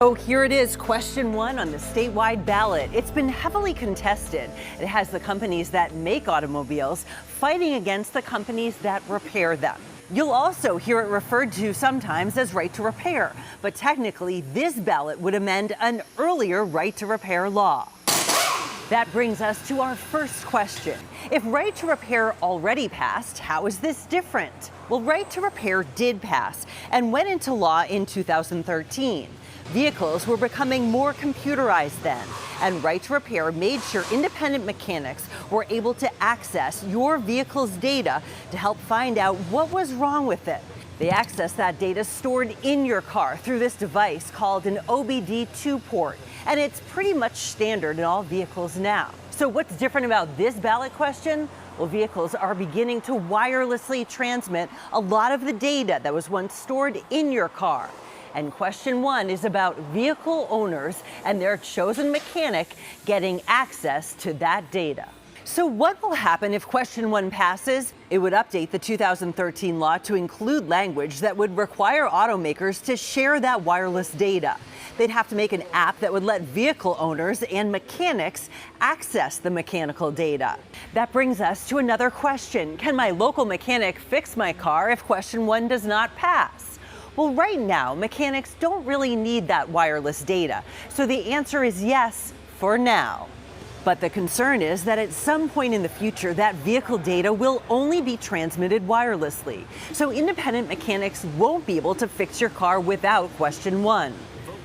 So here it is, question one on the statewide ballot. It's been heavily contested. It has the companies that make automobiles fighting against the companies that repair them. You'll also hear it referred to sometimes as right to repair, but technically this ballot would amend an earlier right to repair law. That brings us to our first question. If right to repair already passed, how is this different? Well, right to repair did pass and went into law in 2013. Vehicles were becoming more computerized then, and right to repair made sure independent mechanics were able to access your vehicle's data to help find out what was wrong with it. They access that data stored in your car through this device called an OBD2 port, and it's pretty much standard in all vehicles now. So what's different about this ballot question? Well, vehicles are beginning to wirelessly transmit a lot of the data that was once stored in your car. And question one is about vehicle owners and their chosen mechanic getting access to that data. So what will happen if question one passes? It would update the 2013 law to include language that would require automakers to share that wireless data. They'd have to make an app that would let vehicle owners and mechanics access the mechanical data. That brings us to another question. Can my local mechanic fix my car if question one does not pass? Well, right now, mechanics don't really need that wireless data. So the answer is yes, for now. But the concern is that at some point in the future, that vehicle data will only be transmitted wirelessly. So independent mechanics won't be able to fix your car without question one.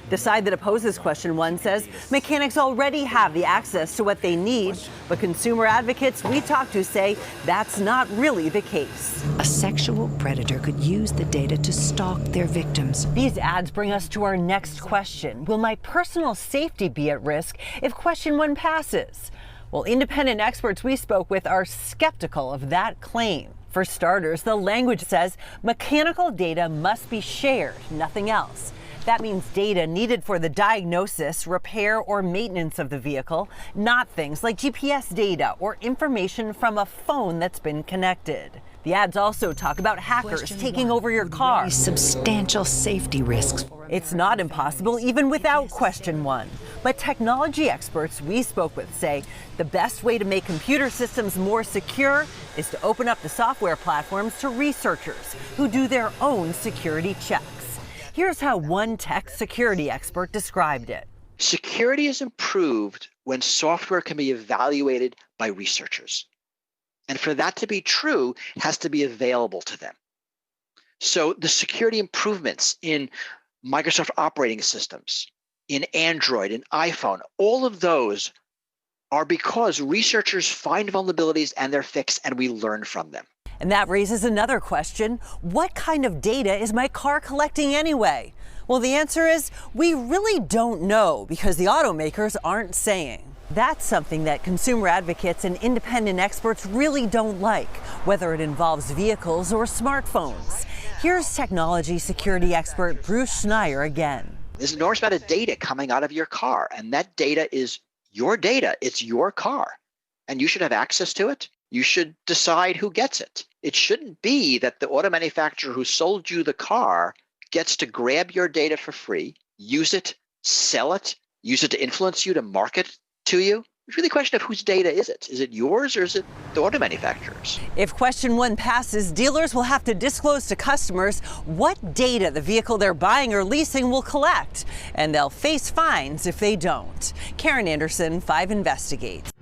The side that opposes question one says mechanics already have the access to what they need, but consumer advocates we talk to say that's not really the case. A sexual predator could use the data to stalk their victims. These ads bring us to our next question. Will my personal safety be at risk if question one passes? Well, independent experts we spoke with are skeptical of that claim. For starters, the language says mechanical data must be shared, nothing else. That means data needed for the diagnosis, repair, or maintenance of the vehicle, not things like GPS data or information from a phone that's been connected. The ads also talk about hackers taking over your car. Substantial safety risks. It's not impossible even without question one. But technology experts we spoke with say the best way to make computer systems more secure is to open up the software platforms to researchers who do their own security checks. Here's how one tech security expert described it. Security is improved when software can be evaluated by researchers. And for that to be true, it has to be available to them. So the security improvements in Microsoft operating systems, in Android, in iPhone, all of those are because researchers find vulnerabilities and they're fixed, and we learn from them. And that raises another question. What kind of data is my car collecting anyway? Well, the answer is we really don't know because the automakers aren't saying. That's something that consumer advocates and independent experts really don't like, whether it involves vehicles or smartphones. Here's technology security expert Bruce Schneier again. There's an enormous amount of data coming out of your car, and that data is your data. It's your car, and you should have access to it. You should decide who gets it. It shouldn't be that the auto manufacturer who sold you the car gets to grab your data for free, use it, sell it, use it to influence you, to market to you. It's really a question of whose data is it? Is it yours or is it the auto manufacturer's? If question one passes, dealers will have to disclose to customers what data the vehicle they're buying or leasing will collect, and they'll face fines if they don't. Karen Anderson, 5 Investigates.